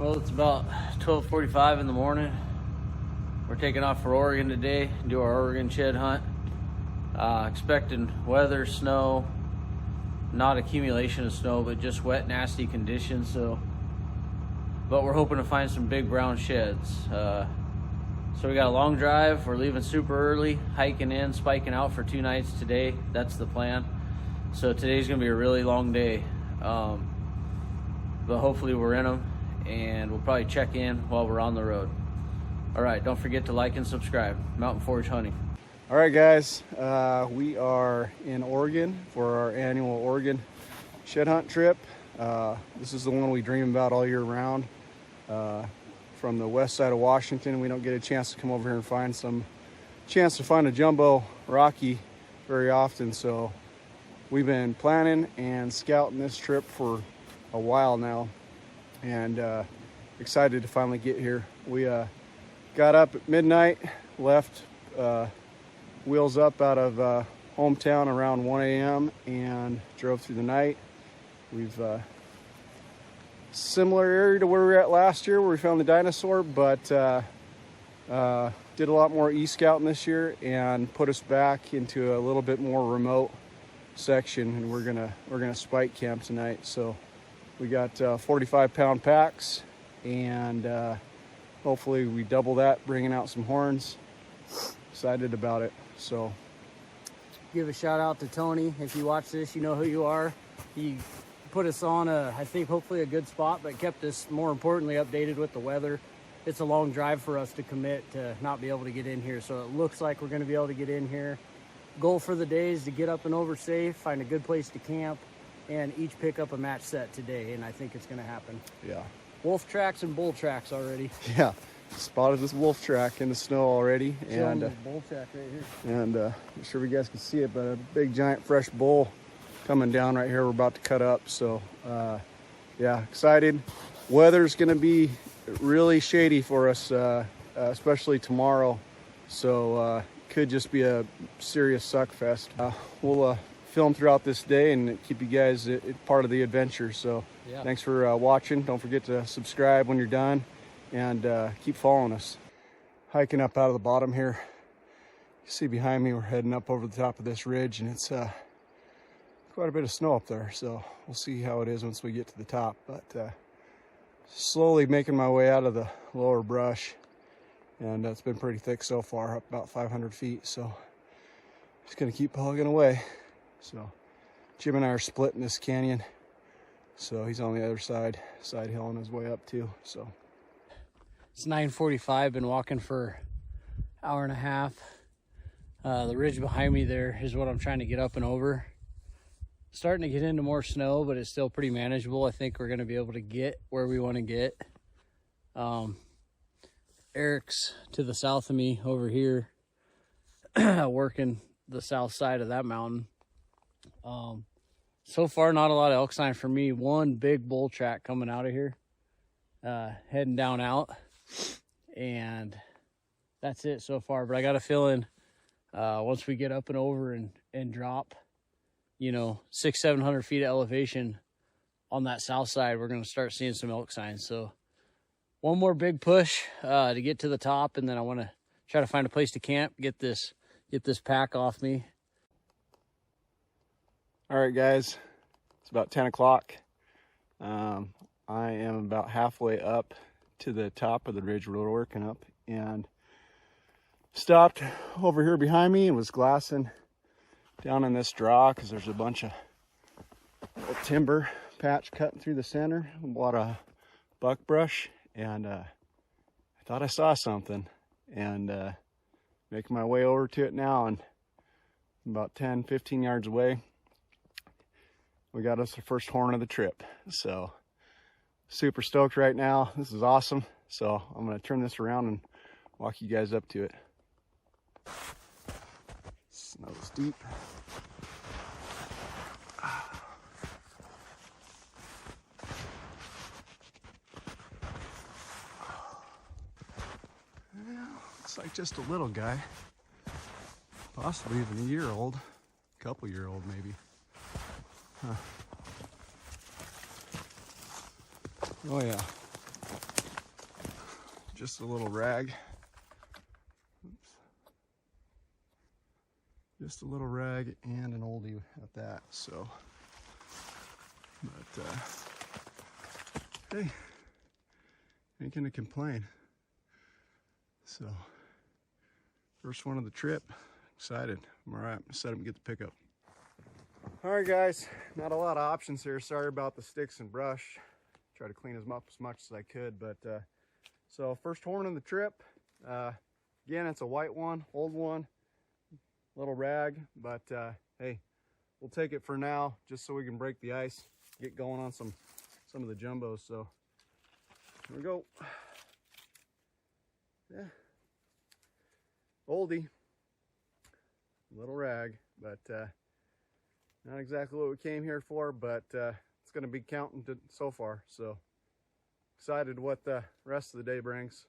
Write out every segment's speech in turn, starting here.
Well, it's about 12:45 in the morning. We're taking off for Oregon today, do our Oregon shed hunt. Expecting weather, snow, not accumulation of snow, but just wet, nasty conditions. But we're hoping to find some big brown sheds. So we got a long drive. We're leaving super early, hiking in, spiking out for 2 nights today. That's the plan. So today's gonna be a really long day. But hopefully we're in them, and we'll probably check in while we're on the road. All right, don't forget to like and subscribe. Mountain Forage Hunting. All right, guys, we are in Oregon for our annual Oregon shed hunt trip. This is the one we dream about all year round. From the west side of Washington, we don't get a chance to come over here and find a jumbo Rocky very often. So we've been planning and scouting this trip for a while now, and excited to finally get here. We got up at midnight, left wheels up out of hometown around 1 a.m. and drove through the night. We've similar area to where we were at last year, where we found the dinosaur, but did a lot more e-scouting this year and put us back into a little bit more remote section, and we're gonna spike camp tonight. So we got 45-pound packs, and hopefully we double that, bringing out some horns. Excited about it. So give a shout out to Tony. If you watch this, you know who you are. He put us on I think hopefully a good spot, but kept us more importantly updated with the weather. It's a long drive for us to commit to not be able to get in here, so it looks like we're going to be able to get in here. Goal for the day is to get up and over safe, find a good place to camp, and each pick up a match set today, and I think it's going to happen. Yeah. Wolf tracks and bull tracks already. Yeah. Spotted this wolf track in the snow already, and bull track right here. And I'm sure you guys can see it, but a big giant fresh bull coming down right here. We're about to cut up. So yeah, excited. Weather's going to be really shady for us, especially tomorrow. So could just be a serious suck fest. We'll film throughout this day and keep you guys part of the adventure. So yeah. Thanks for watching. Don't forget to subscribe when you're done, and keep following us. Hiking up out of the bottom here. You see behind me, we're heading up over the top of this ridge, and it's quite a bit of snow up there. So we'll see how it is once we get to the top. But slowly making my way out of the lower brush, and it's been pretty thick so far, up about 500 feet. So just gonna keep plugging away. So Jim and I are splitting this canyon. So he's on the other side hill on his way up too. So it's 9:45, been walking for an hour and a half. The ridge behind me there is what I'm trying to get up and over. Starting to get into more snow, but it's still pretty manageable. I think we're going to be able to get where we want to get. Eric's to the south of me over here, working the south side of that mountain. So far, not a lot of elk sign for me. One big bull track coming out of here, heading down out, and that's it so far. But I got a feeling once we get up and over and drop, 600-700 feet of elevation on that south side, we're going to start seeing some elk signs. So one more big push to get to the top, and then I want to try to find a place to camp, get this pack off me. All right, guys, it's about 10 o'clock. I am about halfway up to the top of the ridge we're working up, and stopped over here behind me and was glassing down in this draw because there's a bunch of little timber patch cutting through the center, a lot of buckbrush, and I thought I saw something, and making my way over to it now, and about 10-15 yards away, we got us the first horn of the trip. So super stoked right now. This is awesome. So I'm going to turn this around and walk you guys up to it. Snow's deep. Yeah, looks like just a little guy, possibly even a year old, couple year old maybe. Huh. Oh yeah. just a little rag. Oops. Just a little rag and an oldie at that. So, but hey, ain't gonna complain. So, first one of the trip. Excited. I'm all right. Set up and get the pickup. All right, guys. Not a lot of options here. Sorry about the sticks and brush. Try to clean as much as I could, but so first horn of the trip. Again, it's a white one, old one, little rag, but hey, we'll take it for now, just so we can break the ice, get going on some of the jumbos. So here we go. Yeah, oldie, little rag, but not exactly what we came here for, but it's going to be counting so far. So excited what the rest of the day brings.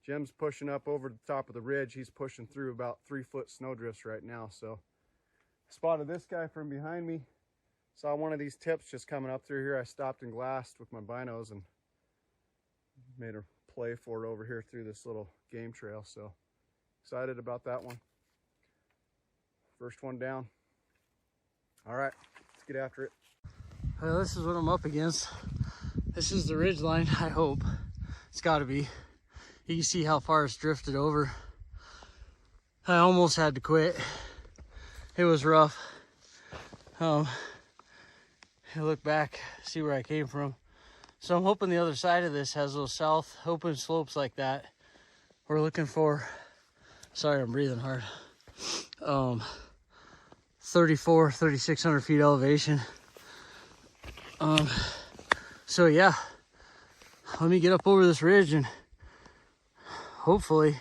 Jim's pushing up over the top of the ridge. He's pushing through about 3-foot snowdrifts right now. So spotted this guy from behind me. Saw one of these tips just coming up through here. I stopped and glassed with my binos and made a play for it over here through this little game trail. So excited about that one. First one down. All right, let's get after it. Well, this is what I'm up against. This is the ridge line, I hope. It's gotta be. You can see how far it's drifted over. I almost had to quit. It was rough. I look back, see where I came from. So I'm hoping the other side of this has those south open slopes like that. We're looking for, sorry, I'm breathing hard. 3,600 feet elevation. So yeah, let me get up over this ridge and hopefully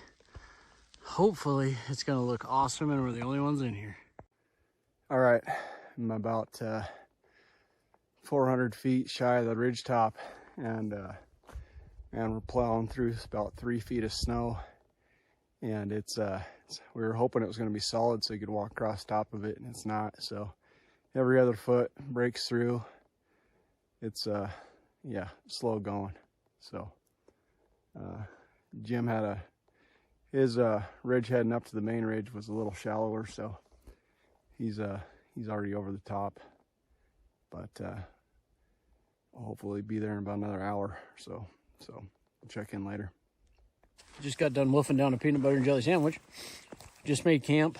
it's gonna look awesome and we're the only ones in here. All right, I'm about 400 feet shy of the ridge top, and we're plowing through about 3 feet of snow, and we were hoping it was going to be solid so you could walk across top of it, and it's not. So every other foot breaks through. It's yeah, slow going. So Jim had his ridge heading up to the main ridge was a little shallower, so he's already over the top, but I'll hopefully be there in about another hour or so. So I'll check in later. Just got done wolfing down a peanut butter and jelly sandwich. Just made camp.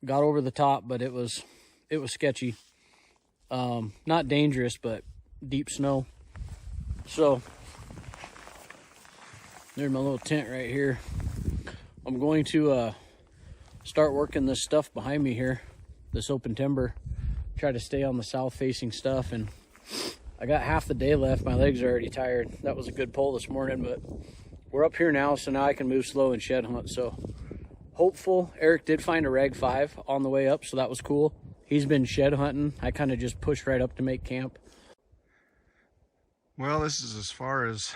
Got over the top, but it was sketchy. Not dangerous, but deep snow. So there's my little tent right here. I'm going to start working this stuff behind me here, this open timber. Try to stay on the south facing stuff, and I got half the day left. My legs are already tired. That was a good pull this morning, but we're up here now, so now I can move slow and shed hunt. So hopeful. Eric did find a Rag 5 on the way up, so that was cool. He's been shed hunting. I kind of just pushed right up to make camp. Well, this is as far as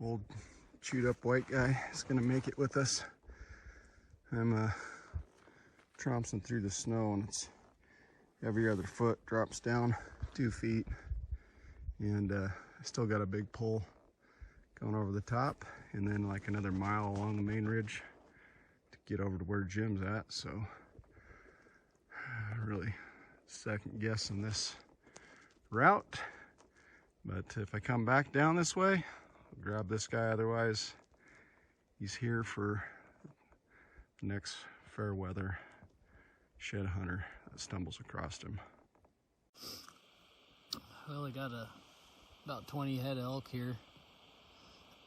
old chewed up white guy is gonna make it with us. I'm tromping through the snow, and it's every other foot drops down 2 feet, and I still got a big pull going over the top, and then like another mile along the main ridge to get over to where Jim's at. So really second guessing this route, but if I come back down this way, I'll grab this guy. Otherwise, he's here for the next fair weather shed hunter that stumbles across him. Well, I got about 20 head of elk here.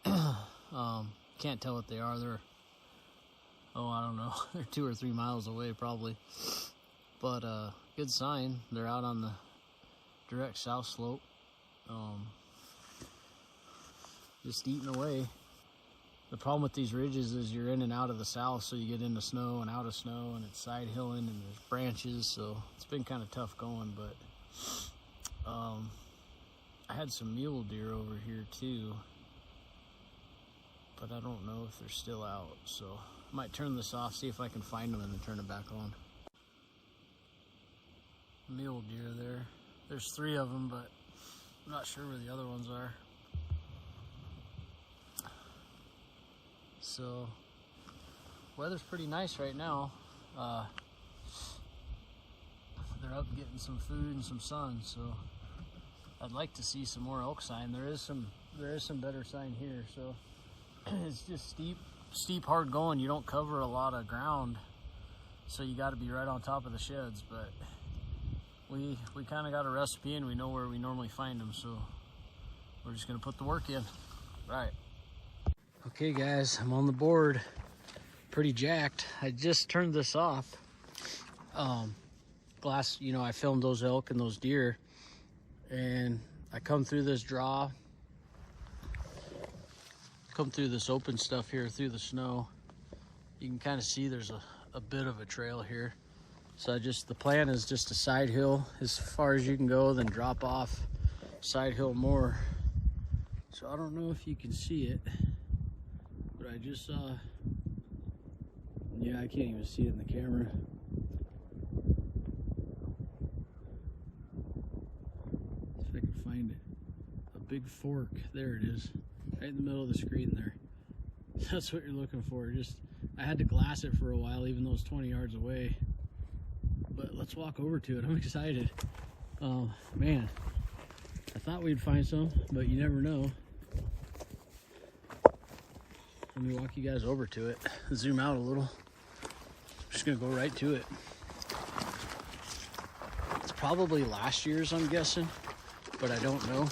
Can't tell what they are. They're, I don't know. They're 2 or 3 miles away probably. But good sign. They're out on the direct south slope. Just eating away. The problem with these ridges is you're in and out of the south, so you get into snow and out of snow, and it's side hilling and there's branches, so it's been kind of tough going. But I had some mule deer over here too, but I don't know if they're still out, so I might turn this off, see if I can find them, and then turn it back on. Mule deer there. There's 3 of them, but I'm not sure where the other ones are. So weather's pretty nice right now. They're up getting some food and some sun, so I'd like to see some more elk sign. There is some better sign here. So it's just steep, hard going. You don't cover a lot of ground, so you got to be right on top of the sheds. But we kind of got a recipe and we know where we normally find them, so we're just gonna put the work in. Right. Okay guys, I'm on the board. Pretty jacked. I just turned this off. Glass, you know, I filmed those elk and those deer, and I come through this draw, come through this open stuff here through the snow. You can kind of see there's a bit of a trail here. So the plan is just a side hill as far as you can go, then drop off side hill more. So I don't know if you can see it, but I just saw, yeah, I can't even see it in the camera. See if I can find it. A big fork, there it is, right in the middle of the screen there. That's what you're looking for. I had to glass it for a while, even though it's 20 yards away. But let's walk over to it. I'm excited. Man, I thought we'd find some, but you never know. Let me walk you guys over to it. Zoom out a little. I'm just gonna go right to it. It's probably last year's, I'm guessing, but I don't know.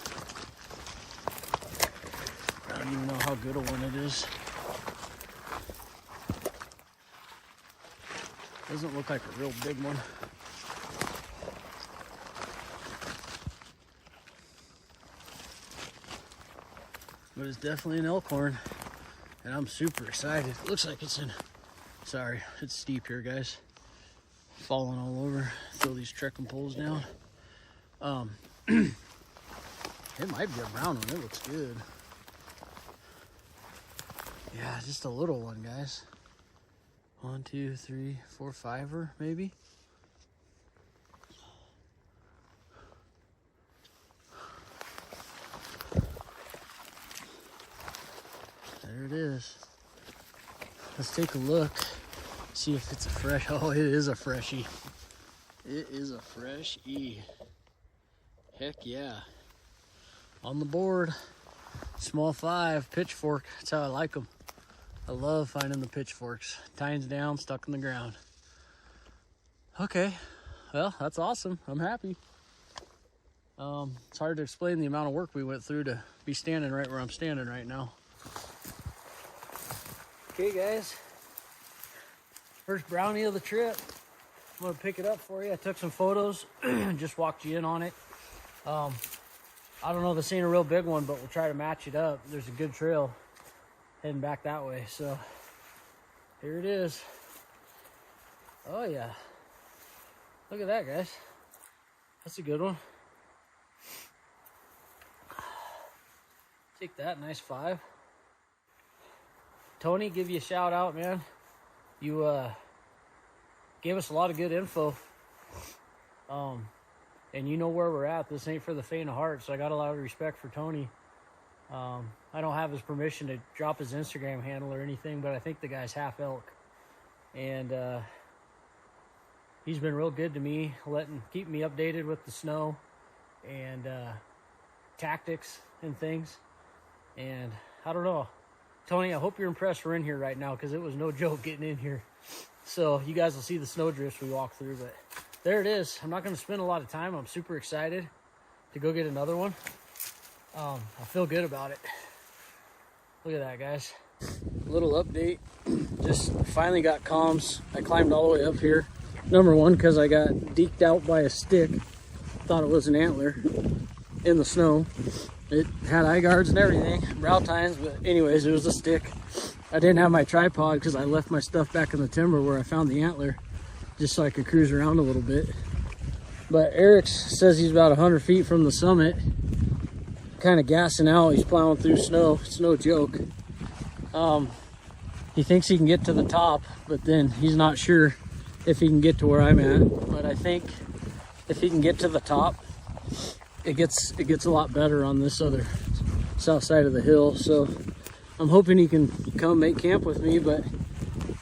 I don't even know how good a one it is. Doesn't look like a real big one. But it's definitely an elkhorn, and I'm super excited. It looks like it's sorry, it's steep here, guys. Falling all over. Throw these trekking poles down. It might be a brown one. It looks good. Yeah, just a little one, guys. 1, 2, 3, 4, 5-er maybe. There it is. Let's take a look, see if it's a fresh. Oh, it is a freshie. It is a freshie. Heck yeah. On the board. Small 5 pitchfork. That's how I like them. I love finding the pitchforks. Tines down, stuck in the ground. Okay, well, that's awesome. I'm happy. It's hard to explain the amount of work we went through to be standing right where I'm standing right now. Okay, guys. First brownie of the trip. I'm gonna pick it up for you. I took some photos, just walked you in on it. I don't know, this ain't a real big one, but we'll try to match it up. There's a good trail heading back that way, so here it is. Oh yeah, look at that, guys. That's a good one. Take that, nice 5. Tony, give you a shout out, man. You gave us a lot of good info, and you know where we're at. This ain't for the faint of heart, so I got a lot of respect for Tony. I don't have his permission to drop his Instagram handle or anything, but I think the guy's half elk. And he's been real good to me, keep me updated with the snow and tactics and things. And I don't know. Tony, I hope you're impressed we're in here right now, because it was no joke getting in here. So you guys will see the snow drifts we walk through, but there it is. I'm not going to spend a lot of time. I'm super excited to go get another one. I feel good about it. Look at that, guys. Little update. Just finally got comms. I climbed all the way up here. Number one, because I got deked out by a stick. Thought it was an antler in the snow. It had eye guards and everything, brow tines, but anyways, it was a stick. I didn't have my tripod because I left my stuff back in the timber where I found the antler, just so I could cruise around a little bit. But Eric says he's about 100 feet from the summit, kind of gassing out. He's plowing through snow. It's no joke. He thinks he can get to the top, but then he's not sure if he can get to where I'm at. But I think if he can get to the top, it gets a lot better on this other south side of the hill. So I'm hoping he can come make camp with me, but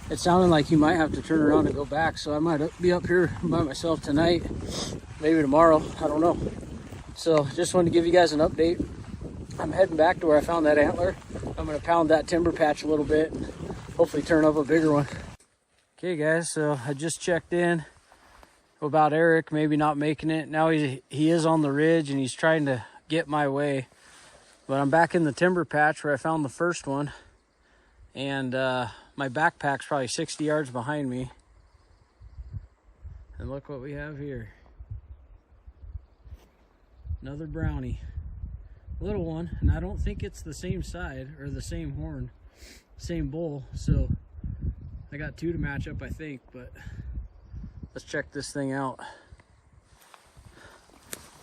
it sounded like he might have to turn around and go back. So I might be up here by myself tonight, maybe tomorrow, I don't know. So just wanted to give you guys an update. I'm heading back to where I found that antler. I'm gonna pound that timber patch a little bit and hopefully turn up a bigger one. Okay guys, so I just checked in about Eric maybe not making it. Now he is on the ridge and he's trying to get my way. But I'm back in the timber patch where I found the first one. And my backpack's probably 60 yards behind me. And look what we have here. Another brownie. Little one, and I don't think it's the same side or the same horn, same bull. So I got two to match up, I think, but let's check this thing out.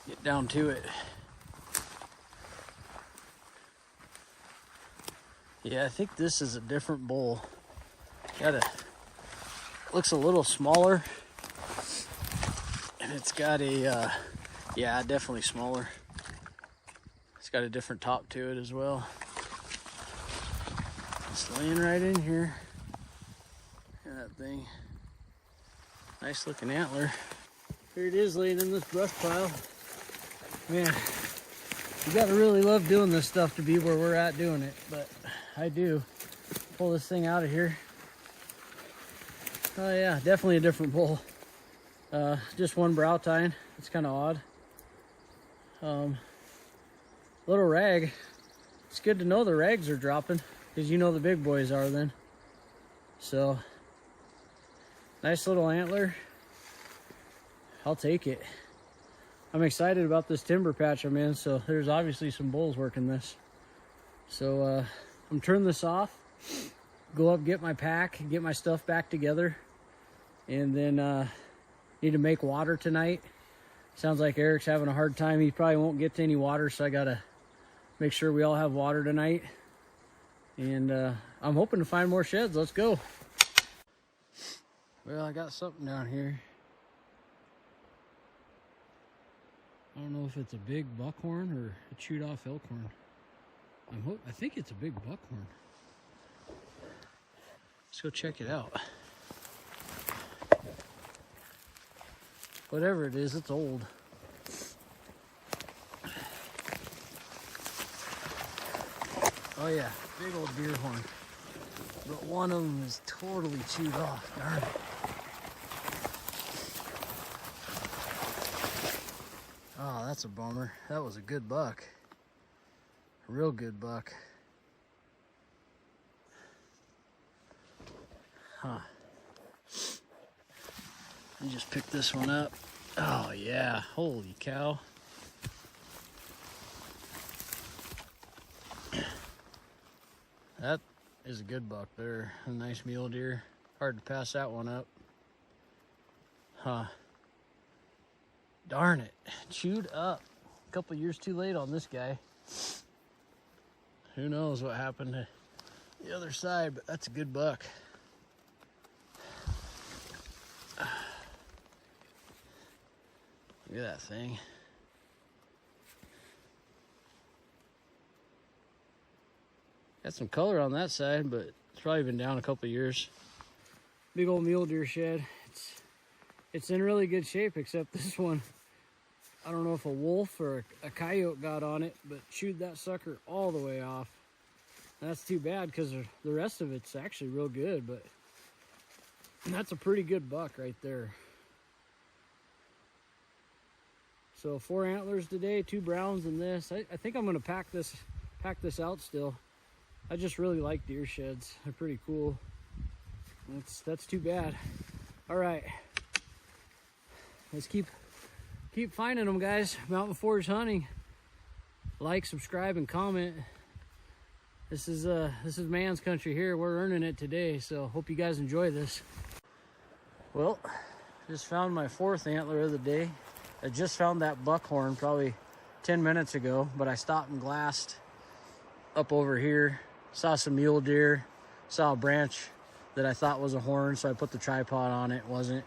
Get down to it. Yeah, I think this is a different bull. Looks a little smaller. And it's got a, yeah, definitely smaller. It's got a different top to it as well. It's laying right in here. Look at that thing. Nice looking antler. Here it is laying in this brush pile. Man, you gotta really love doing this stuff to be where we're at doing it, but I do. Pull this thing out of here. Oh yeah, definitely a different bull. Just one brow tine. It's kind of odd. Little rag. It's good to know the rags are dropping, because you know the big boys are then. So, nice little antler. I'll take it. I'm excited about this timber patch I'm in, so there's obviously some bulls working this. So I'm turning this off, go up, get my pack, get my stuff back together, and then need to make water tonight. Sounds like Eric's having a hard time. He probably won't get to any water, so I gotta make sure we all have water tonight. And I'm hoping to find more sheds. Let's go. Well, I got something down here. I don't know if it's a big buckhorn or a chewed off elkhorn. I think it's a big buckhorn. Let's go check it out. Whatever it is, it's old. Oh yeah, big old deer horn. But one of them is totally chewed off, darn it. Oh, that's a bummer. That was a good buck. A real good buck. Huh. Let me just pick this one up. Oh yeah, holy cow. That is a good buck there. A nice mule deer. Hard to pass that one up. Huh. Darn it. Chewed up. A couple years too late on this guy. Who knows what happened to the other side, but that's a good buck. Look at that thing. Got some color on that side, but it's probably been down a couple years. Big old mule deer shed. It's in really good shape, except this one. I don't know if a wolf or a coyote got on it, but chewed that sucker all the way off. And that's too bad, because the rest of it's actually real good, but that's a pretty good buck right there. So 4 antlers today, 2 browns and this. I think I'm gonna pack this out still. I just really like deer sheds. They're pretty cool. That's too bad. All right, let's keep finding them, guys. Mountain Forage Hunting. Like, subscribe, and comment. This is man's country here. We're earning it today, so hope you guys enjoy this. Well, just found my 4th antler of the day. I just found that buckhorn probably 10 minutes ago, but I stopped and glassed up over here. Saw some mule deer, saw a branch that I thought was a horn, so I put the tripod on it. It wasn't.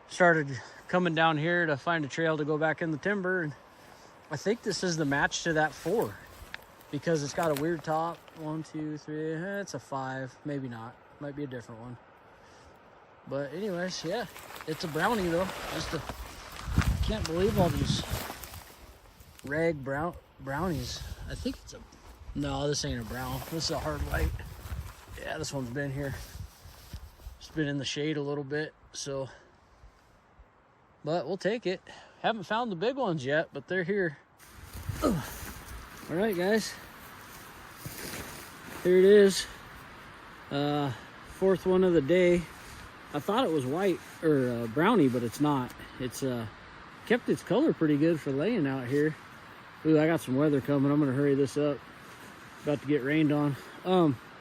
Started coming down here to find a trail to go back in the timber, and I think this is the match to that 4. because it's got a weird top. 1, 2, 3, it's a 5, maybe not, might be a different one. But anyways, yeah, it's a brownie though. Can't believe all these rag brownies. I think it's a, no, this ain't a brown. This is a hard white. Yeah, this one's been here. It's been in the shade a little bit, so, but we'll take it. Haven't found the big ones yet, but they're here. All right, guys. Here it is. Fourth one of the day. I thought it was white or brownie, but it's not. It's kept its color pretty good for laying out here. Ooh, I got some weather coming. I'm gonna hurry this up. About to get rained on.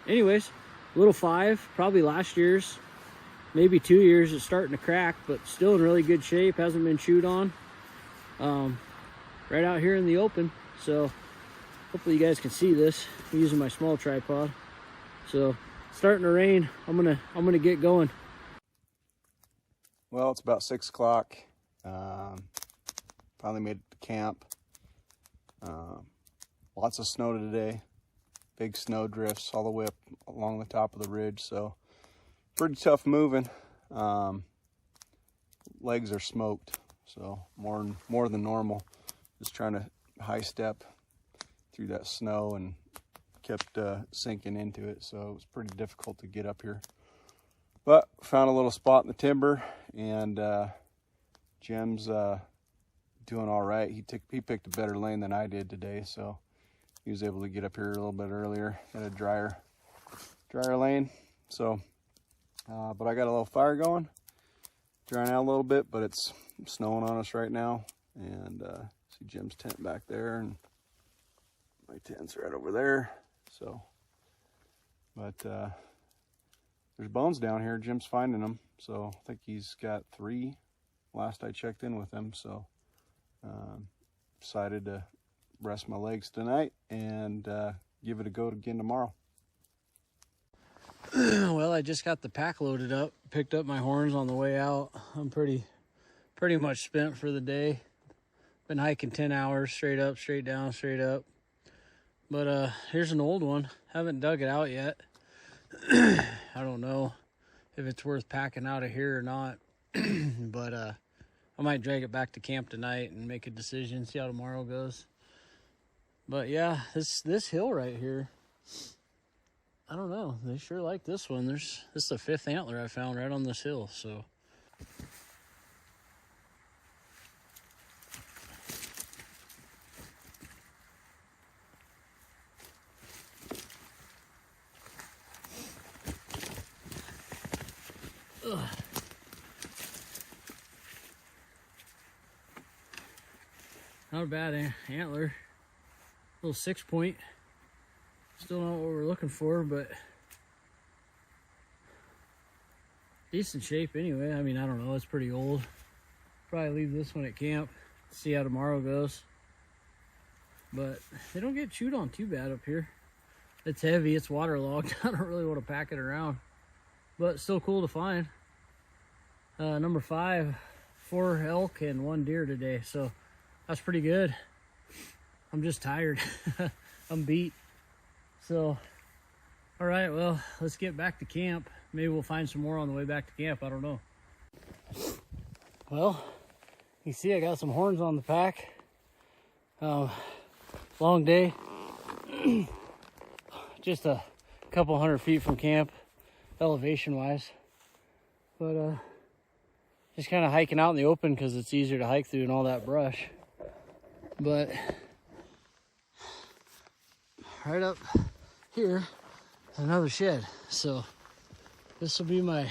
Anyways, little 5, probably last year's, maybe 2 years. It's starting to crack, but still in really good shape. Hasn't been chewed on. Right out here in the open. So hopefully you guys can see this. I'm using my small tripod. So it's starting to rain. I'm gonna get going. Well, it's about 6 o'clock. Finally made it to camp. Lots of snow today. Big snow drifts all the way up along the top of the ridge, so pretty tough moving. Legs are smoked, so more than normal. Just trying to high step through that snow and kept sinking into it, so it was pretty difficult to get up here. But found a little spot in the timber, and Jim's doing all right. He picked a better lane than I did today, so he was able to get up here a little bit earlier in a drier lane. So, but I got a little fire going, drying out a little bit, but it's snowing on us right now. And see Jim's tent back there, and my tent's right over there. So, but there's bones down here. Jim's finding them, so I think he's got 3 last I checked in with him. So decided to rest my legs tonight and give it a go again tomorrow. Well, I just got the pack loaded up, picked up my horns on the way out. I'm pretty much spent for the day. Been hiking 10 hours, straight up, straight down, straight up. But here's an old one. Haven't dug it out yet. I don't know if it's worth packing out of here or not. But I might drag it back to camp tonight and make a decision, see how tomorrow goes. But yeah, this hill right here, I don't know. They sure like this one. This is the 5th antler I found right on this hill, so. Ugh. Not a bad antler. Little 6-point. Still not what we're looking for, but decent shape anyway. I mean, I don't know. It's pretty old. Probably leave this one at camp. See how tomorrow goes. But they don't get chewed on too bad up here. It's heavy. It's waterlogged. I don't really want to pack it around. But still cool to find. Number 5, 4 elk and 1 deer today. So that's pretty good. I'm just tired. I'm beat. So, all right, well, let's get back to camp. Maybe we'll find some more on the way back to camp. I don't know. Well, you see I got some horns on the pack. Long day. Just a couple 100 feet from camp, elevation-wise. But just kind of hiking out in the open because it's easier to hike through and all that brush. But right up here is another shed. So this will be my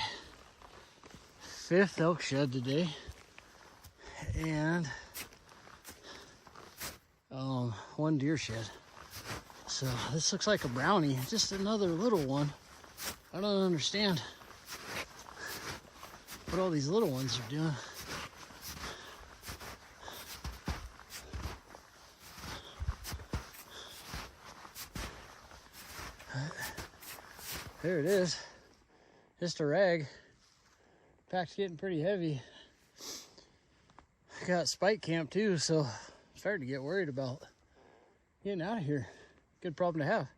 5th elk shed today. And 1 deer shed. So this looks like a brownie, just another little one. I don't understand what all these little ones are doing. There it is. Just a rag. Pack's getting pretty heavy. Got spike camp too, so I'm starting to get worried about getting out of here. good problem to have.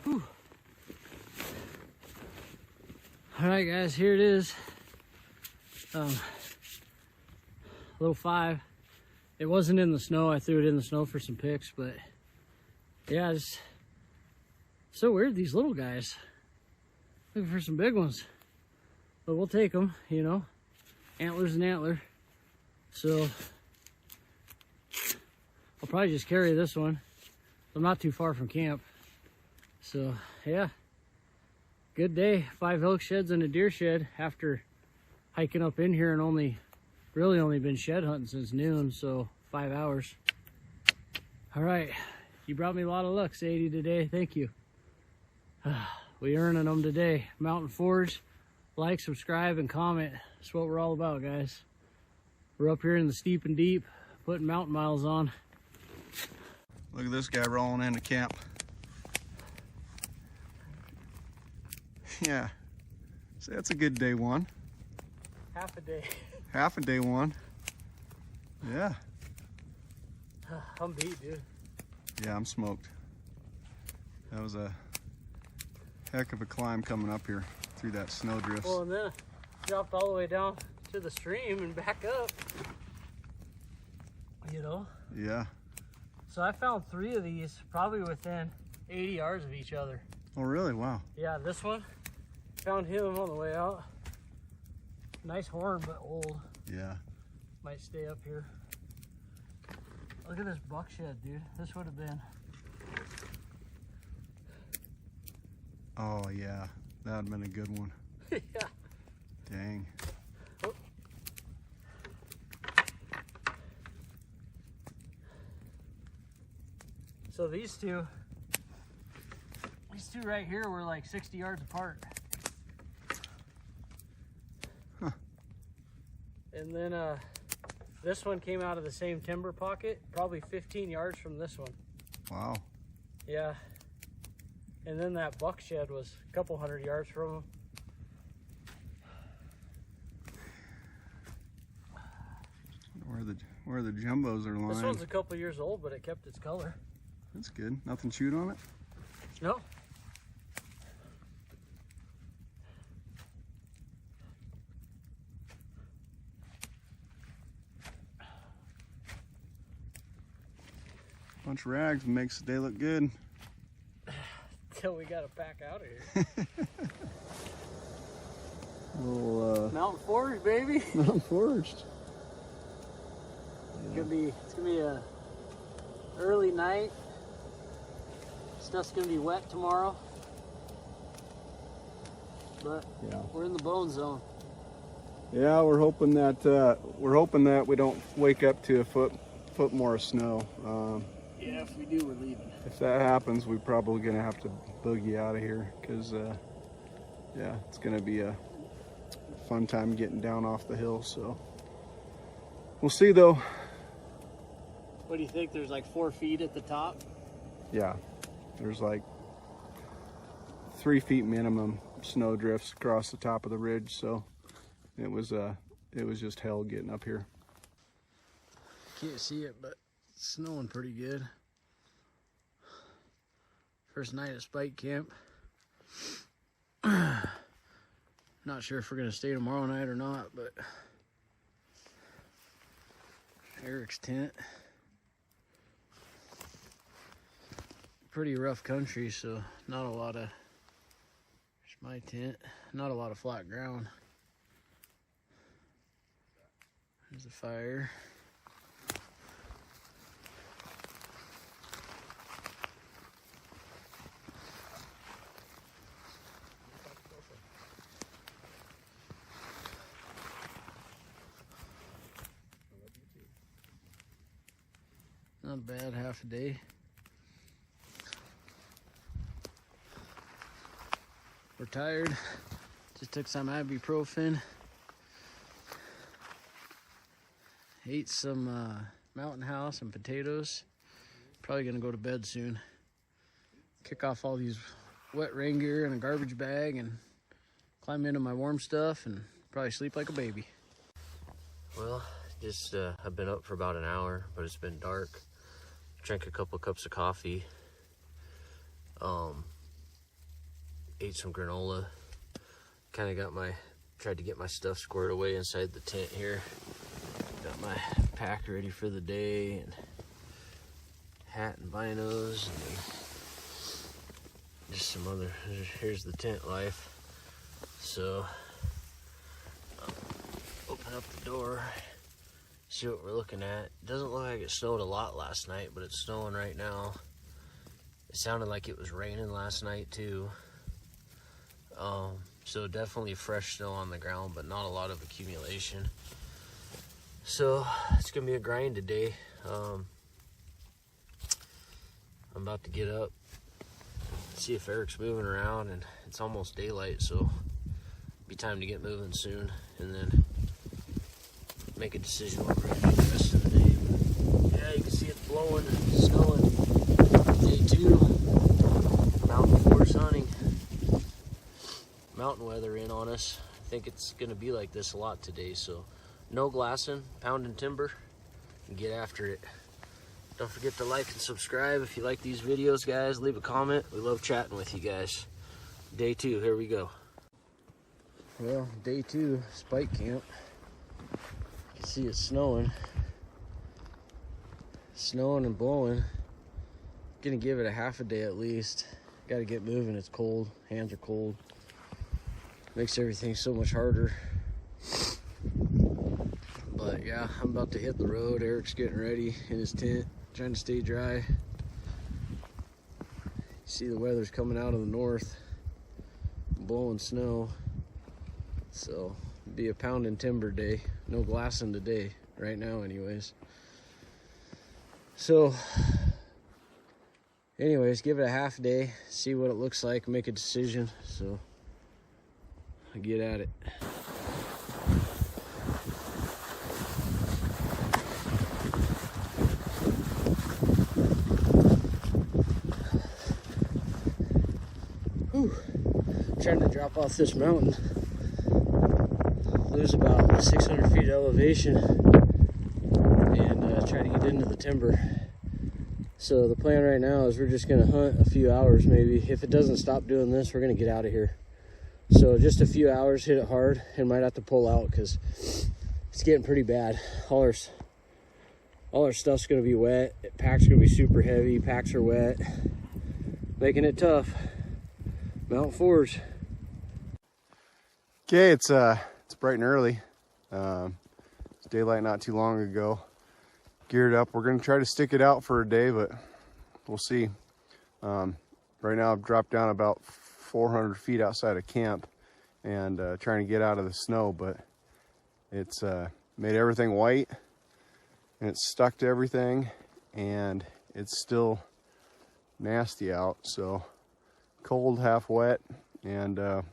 Whew. All right, guys, here it is. Little 5. It wasn't in the snow. I threw it in the snow for some pics, but yeah, it's so weird, these little guys. Looking for some big ones, but we'll take them, you know. Antler's an antler. So I'll probably just carry this one. I'm not too far from camp. So yeah, good day. 5 elk sheds and a deer shed after hiking up in here and really only been shed hunting since noon, so 5 hours. All right, you brought me a lot of luck, Sadie, today. Thank you. We earning them today. Mountain Forge, like, subscribe, and comment. That's what we're all about, guys. We're up here in the steep and deep, putting mountain miles on. Look at this guy rolling into camp. Yeah, so that's a good day 1. Half a day. Half a day 1. Yeah. I'm beat, dude. Yeah, I'm smoked. That was a heck of a climb coming up here through that snow drifts. Well, and then I dropped all the way down to the stream and back up. You know? Yeah. So I found 3 of these probably within 80 yards of each other. Oh, really? Wow. Yeah, this one, found him on the way out. Nice horn, but old. Yeah. Might stay up here. Look at this buck shed, dude. This would have been. Oh, yeah. That would have been a good one. Yeah. Dang. Oh. So these two right here were like 60 yards apart. Huh. And then this one came out of the same timber pocket, probably 15 yards from this one. Wow. Yeah. And then that buck shed was a couple 100 yards from him. Where the jumbos are lying. This one's a couple years old, but it kept its color. That's good. Nothing chewed on it? No. Bunch of rags makes the day look good. Till we gotta pack out of here. Little Mountain Forge, baby. Mountain Forged. It's gonna be a early night. Stuff's gonna be wet tomorrow. But Yeah. we're in the bone zone. Yeah, we're hoping that we don't wake up to a foot more of snow. Yeah, if we do, we're leaving. If that happens, we're probably gonna have to boogie out of here because, yeah, it's gonna be a fun time getting down off the hill. So we'll see, though. What do you think? There's like 4 feet at the top. Yeah, there's like 3 feet minimum snow drifts across the top of the ridge. So it was just hell getting up here. Can't see it, but it's snowing pretty good. First night at Spike Camp. Not sure if we're gonna stay tomorrow night or not, but Eric's tent. Pretty rough country, so not a lot of, here's my tent, not a lot of flat ground. There's a fire. Not a bad half a day. We're tired. Just took some ibuprofen. Ate some Mountain House and potatoes. Probably gonna go to bed soon. Kick off all these wet rain gear in a garbage bag and climb into my warm stuff and probably sleep like a baby. Well, just I've been up for about an hour, but it's been dark. Drank a couple cups of coffee, Ate some granola. Kind of tried to get my stuff squared away inside the tent here. Got my pack ready for the day, and hat and binos, and then just some other, here's the tent life. So, open up the door, see what we're looking at. Doesn't look like it snowed a lot last night, but it's snowing right now. It sounded like it was raining last night too. So definitely fresh snow on the ground, but not a lot of accumulation. So it's gonna be a grind today. I'm about to get up, see if Eric's moving around, and it's almost daylight, so be time to get moving soon, and then make a decision what we're gonna do the rest of the day. But yeah, you can see it's blowing, snowing. Day 2, mountain forest hunting. Mountain weather in on us. I think it's gonna be like this a lot today, so no glassing, pounding timber, and get after it. Don't forget to like and subscribe if you like these videos, guys. Leave a comment. We love chatting with you guys. Day 2, here we go. Well, day 2, spike camp. You can see it's snowing. Snowing and blowing. Gonna give it a half a day at least. Gotta get moving, it's cold, hands are cold. Makes everything so much harder. But yeah, I'm about to hit the road. Eric's getting ready in his tent, trying to stay dry. See the weather's coming out of the north, blowing snow. So it'll be a pounding timber day. No glassing today, right now anyways. So anyways, give it a half day, see what it looks like, make a decision. So I get at it. Whew. Trying to drop off this mountain, lose about 600 feet of elevation, and try to get into the timber. So the plan right now is we're just gonna hunt a few hours maybe. If it doesn't stop doing this, we're gonna get out of here. So just a few hours, hit it hard, and might have to pull out because it's getting pretty bad. All our stuff's gonna be wet. Pack's gonna be super heavy. Packs are wet, making it tough. Mount Forge. Okay, it's bright and early. It's daylight not too long ago. Geared up. We're gonna try to stick it out for a day, but we'll see. Right now I've dropped down about 400 feet outside of camp and trying to get out of the snow, but it's made everything white and it's stuck to everything, and it's still nasty out. So cold, half wet, and we'll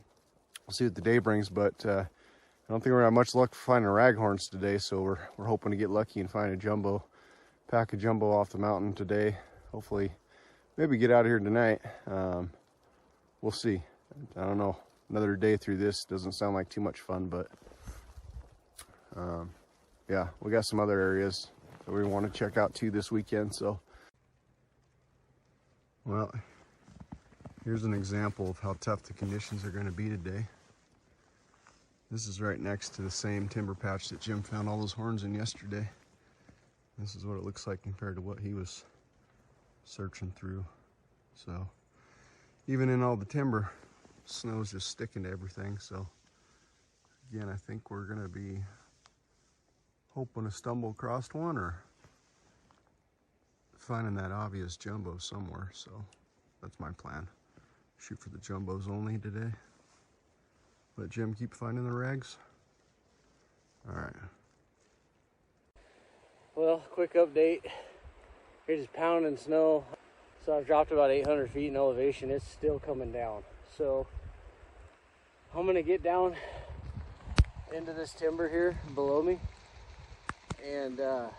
see what the day brings, but I don't think we're gonna have much luck finding raghorns today, so we're hoping to get lucky and find a pack of jumbo off the mountain today. Hopefully maybe get out of here tonight. We'll see. I don't know. Another day through this doesn't sound like too much fun, but yeah, we got some other areas that we want to check out too this weekend. So, well, here's an example of how tough the conditions are going to be today. This is right next to the same timber patch that Jim found all those horns in yesterday. This is what it looks like compared to what he was searching through. So even in all the timber, snow's just sticking to everything. So again, I think we're gonna be hoping to stumble across one or finding that obvious jumbo somewhere. So that's my plan. Shoot for the jumbos only today. Let Jim keep finding the rags. All right. Well, quick update. It is pounding snow. So I've dropped about 800 feet in elevation. It's still coming down. So I'm gonna get down into this timber here below me, and I'm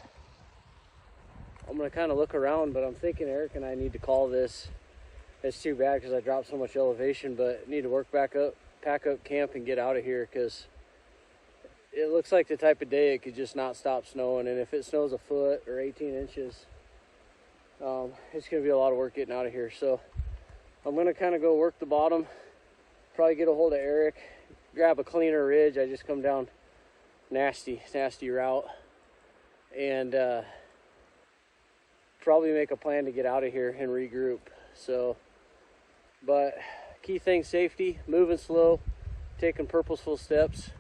gonna kind of look around, but I'm thinking Eric and I need to call this. It's too bad because I dropped so much elevation, but need to work back up, pack up camp, and get out of here because it looks like the type of day it could just not stop snowing. And if it snows a foot or 18 inches, it's gonna be a lot of work getting out of here. So I'm gonna kind of go work the bottom, probably get a hold of Eric, grab a cleaner ridge. I just come down nasty route, and probably make a plan to get out of here and regroup. So, but key thing, safety, moving slow, taking purposeful steps,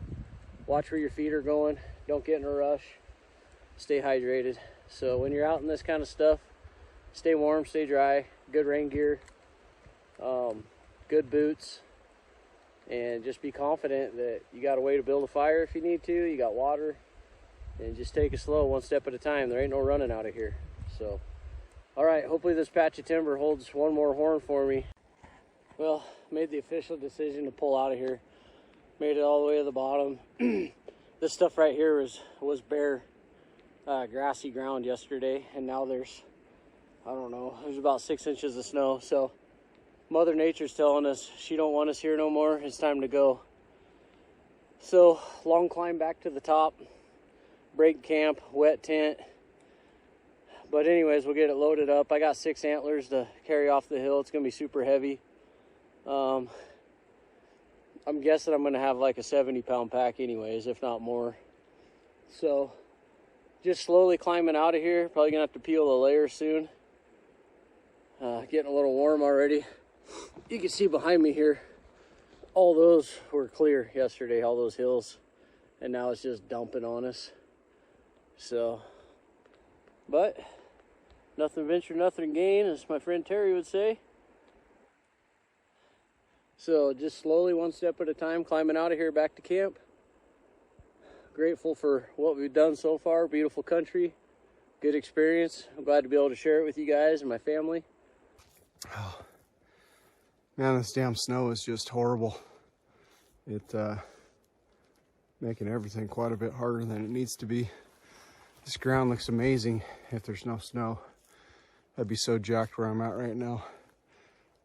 watch where your feet are going, don't get in a rush, stay hydrated. So when you're out in this kind of stuff, stay warm, stay dry, good rain gear, good boots, and just be confident that you got a way to build a fire if you need to, you got water, and just take it slow, one step at a time. There ain't no running out of here. So, all right, hopefully this patch of timber holds one more horn for me. Well, made the official decision to pull out of here. Made it all the way to the bottom. This stuff right here was bare, grassy ground yesterday, and now there's, I don't know, there's about 6 inches of snow. So Mother Nature's telling us she don't want us here no more. It's time to go. So long climb back to the top, break camp, wet tent. But anyways, we'll get it loaded up. I got 6 antlers to carry off the hill. It's gonna be super heavy. I'm guessing I'm gonna have like a 70-pound pack anyways, if not more. So just slowly climbing out of here. Probably gonna have to peel the layer soon. Getting a little warm already. You can see behind me here, all those were clear yesterday, all those hills, and now it's just dumping on us. So, but nothing venture, nothing gain, as my friend Terry would say. So just slowly, one step at a time, climbing out of here back to camp. Grateful for what we've done so far. Beautiful country, good experience. I'm glad to be able to share it with you guys and my family. Oh, man, this damn snow is just horrible. It making everything quite a bit harder than it needs to be. This ground looks amazing if there's no snow. I'd be so jacked where I'm at right now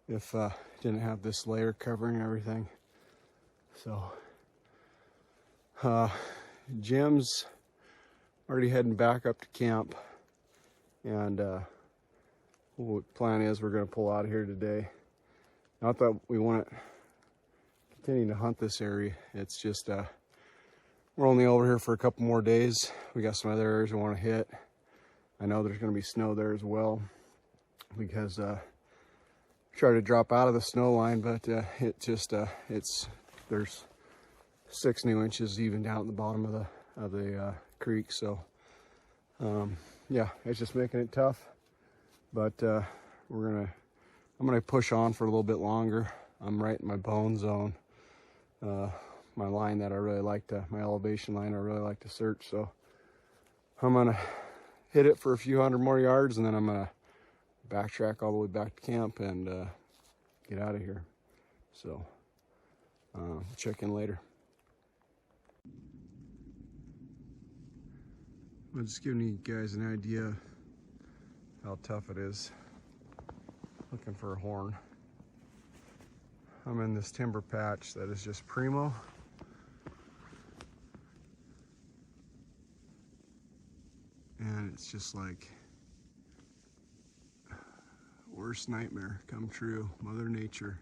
if didn't have this layer covering everything. So Jim's already heading back up to camp, and what the plan is, we're going to pull out of here today. Not that we want to continue to hunt this area. It's just we're only over here for a couple more days. We got some other areas we want to hit. I know there's going to be snow there as well, because try to drop out of the snow line, but it just there's 6 new inches even down at the bottom of the creek. So yeah, it's just making it tough, but I'm gonna push on for a little bit longer. I'm right in my bone zone, my line that I really like to, my elevation line I really like to search. So I'm gonna hit it for a few hundred more yards, and then I'm gonna backtrack all the way back to camp and get out of here. So check in later. I'm just giving you guys an idea how tough it is looking for a horn. I'm in this timber patch that is just primo. And it's just like worst nightmare come true. Mother Nature.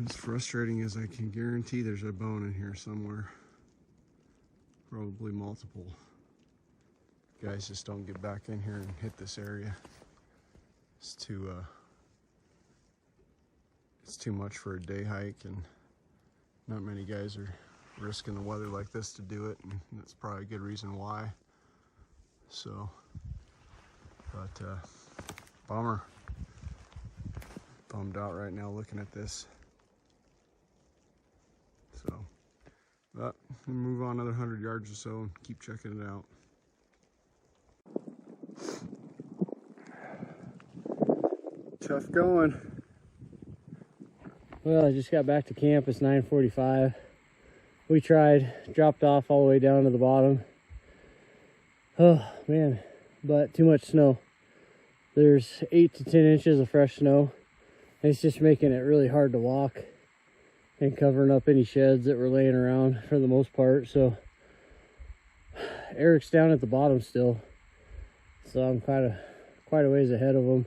As frustrating as I can guarantee, there's a bone in here somewhere. Probably multiple. Guys just don't get back in here and hit this area. It's too much for a day hike, and not many guys are risking the weather like this to do it, and that's probably a good reason why. So, but bummer. Bummed out right now looking at this. So, but we'll move on another 100 yards or so and keep checking it out. Tough going. Well, I just got back to camp. It's 9:45. We tried, dropped off all the way down to the bottom. Oh man, but too much snow. There's 8 to 10 inches of fresh snow. It's just making it really hard to walk and covering up any sheds that were laying around for the most part. So Eric's down at the bottom still, so I'm quite a ways ahead of him.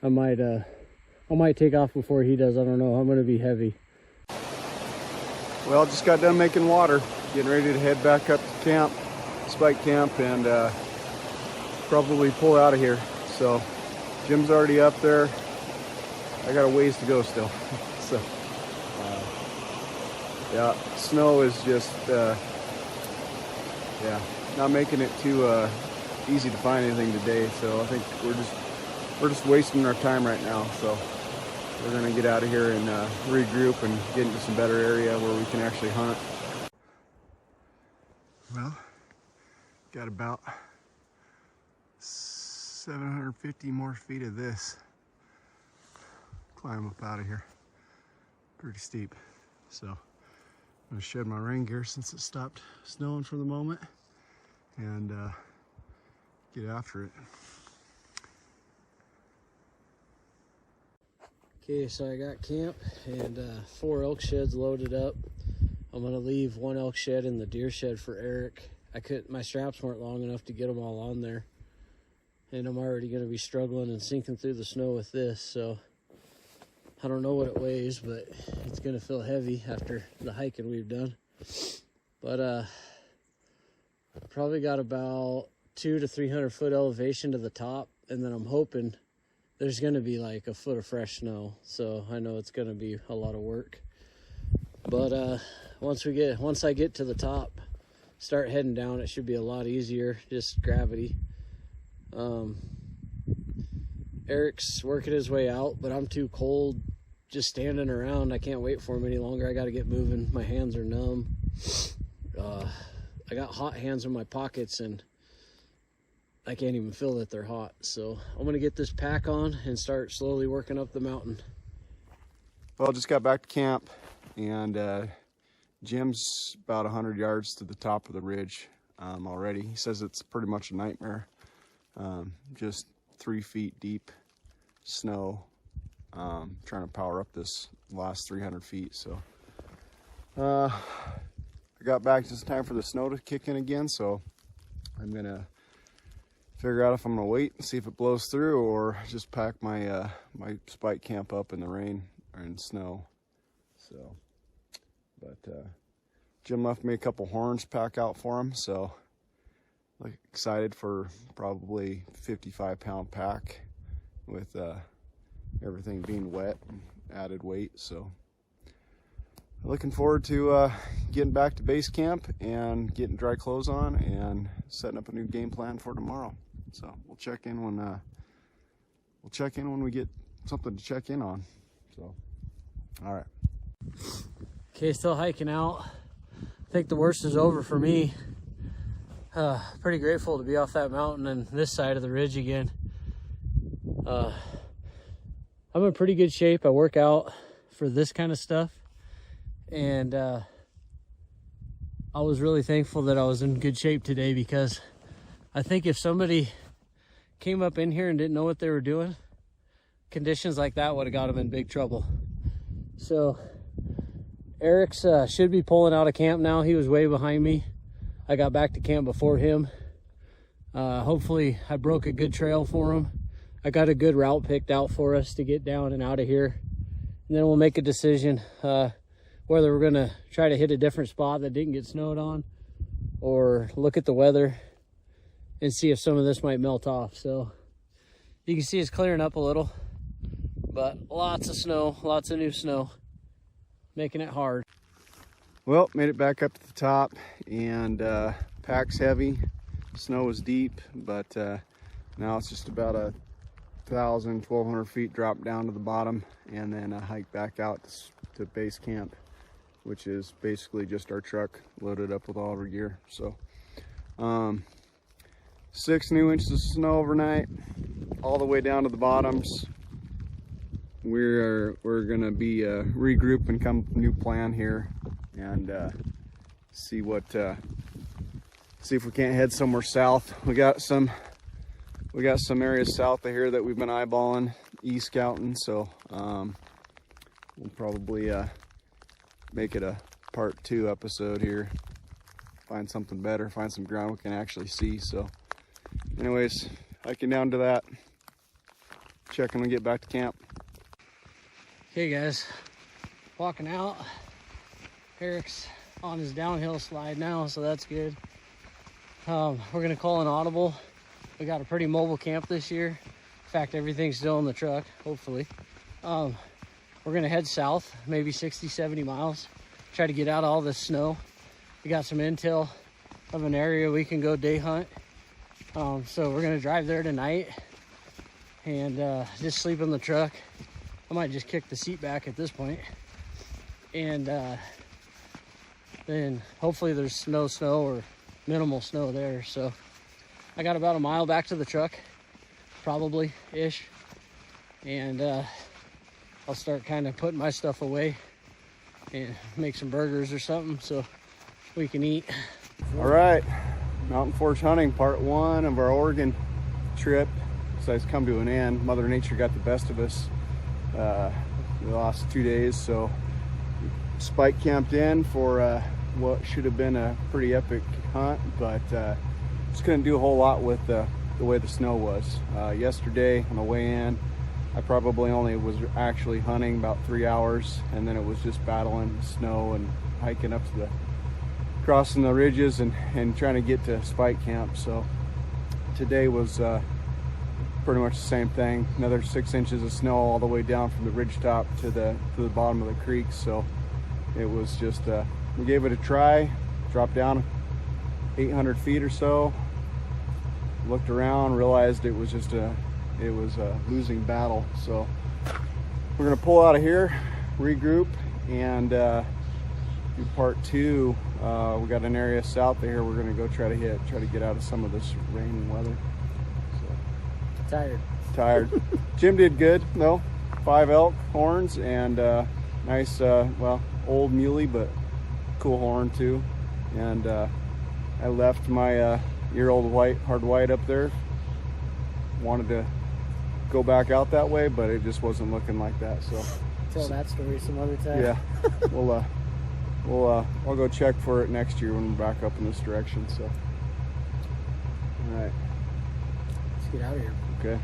I might take off before he does. I don't know. I'm gonna be heavy. Well, just got done making water, getting ready to head back up to camp, spike camp, and probably pull out of here. So Jim's already up there. I got a ways to go still. So yeah, snow is just yeah, not making it too easy to find anything today. So I think we're just wasting our time right now. So we're gonna get out of here and regroup and get into some better area where we can actually hunt. Well, got about 750 more feet of this. Climb up out of here. Pretty steep. So I'm gonna shed my rain gear since it stopped snowing for the moment and get after it. Okay, so I got camp and 4 elk sheds loaded up. I'm gonna leave 1 elk shed in the deer shed for Eric. My straps weren't long enough to get them all on there, and I'm already gonna be struggling and sinking through the snow with this. So I don't know what it weighs, but it's gonna feel heavy after the hiking we've done. But probably got about 200 to 300 foot elevation to the top, and then I'm hoping there's gonna be like a foot of fresh snow. So I know it's gonna be a lot of work. But once I get to the top, start heading down, it should be a lot easier, just gravity. Eric's working his way out, but I'm too cold just standing around. I can't wait for him any longer. I got to get moving. My hands are numb. I got hot hands in my pockets and I can't even feel that they're hot. So I'm going to get this pack on and start slowly working up the mountain. Well, just got back to camp and Jim's about 100 yards to the top of the ridge already. He says it's pretty much a nightmare. Just 3 feet deep snow, trying to power up this last 300 feet. So I got back just in time for the snow to kick in again. So I'm gonna figure out if I'm gonna wait and see if it blows through or just pack my my spike camp up in the rain or in snow. So, but Jim left me a couple horns to pack out for him. So excited for probably 55-pound pack with everything being wet and added weight. So looking forward to getting back to base camp and getting dry clothes on and setting up a new game plan for tomorrow. So we'll check in when we get something to check in on. So all right. Okay, still hiking out. I think the worst is over for me. Pretty grateful to be off that mountain and this side of the ridge again. I'm in pretty good shape. I work out for this kind of stuff, and I was really thankful that I was in good shape today, because I think if somebody came up in here and didn't know what they were doing, conditions like that would have got them in big trouble. So Eric's should be pulling out of camp now. He was way behind me. I got back to camp before him. Hopefully I broke a good trail for him. I got a good route picked out for us to get down and out of here. And then we'll make a decision whether we're gonna try to hit a different spot that didn't get snowed on, or look at the weather and see if some of this might melt off. So you can see it's clearing up a little, but lots of snow, lots of new snow, making it hard. Well, made it back up to the top, and pack's heavy, snow is deep, but now it's just about 1,200 feet drop down to the bottom, and then a hike back out to base camp, which is basically just our truck loaded up with all of our gear. So 6 new inches of snow overnight, all the way down to the bottoms. We're gonna be regroup and come up with a new plan here, and see if we can't head somewhere south. We got some areas south of here that we've been eyeballing, e-scouting. So we'll probably make it a part 2 episode here find something better, find some ground we can actually see. So anyways, hiking down to that, checking to get back to camp. Okay guys, walking out. Eric's on his downhill slide now, so that's good. We're gonna call an audible. We got a pretty mobile camp this year. In fact, everything's still in the truck, hopefully. We're gonna head south, maybe 60, 70 miles. Try to get out all this snow. We got some intel of an area we can go day hunt. So we're gonna drive there tonight and just sleep in the truck. I might just kick the seat back at this point. And then hopefully there's no snow or minimal snow there. So I got about a mile back to the truck, probably ish. And I'll start kind of putting my stuff away and make some burgers or something so we can eat. All right, Mountain Forest hunting, part 1 of our Oregon trip has come to an end. Mother Nature got the best of us the last 2 days, so spike camped in for what should have been a pretty epic hunt, but just couldn't do a whole lot with the way the snow was. Yesterday on the way in, I probably only was actually hunting about 3 hours, and then it was just battling the snow and hiking up to the crossing the ridges and trying to get to spike camp. So today was pretty much the same thing. Another 6 inches of snow all the way down from the ridge top to the bottom of the creek. So it was just we gave it a try, dropped down 800 feet or so, looked around, realized it was just a losing battle. So we're gonna pull out of here, regroup, and do part 2. We got an area south of here we're gonna go try to get out of some of this rain and weather. So tired. Jim did good though. 5 elk horns and nice well, old muley but cool horn too. And I left my year-old hard white up there. Wanted to go back out that way, but it just wasn't looking like that. So Tell that story some other time. Yeah, I'll go check for it next year when we're back up in this direction. So all right, Let's get out of here. okay.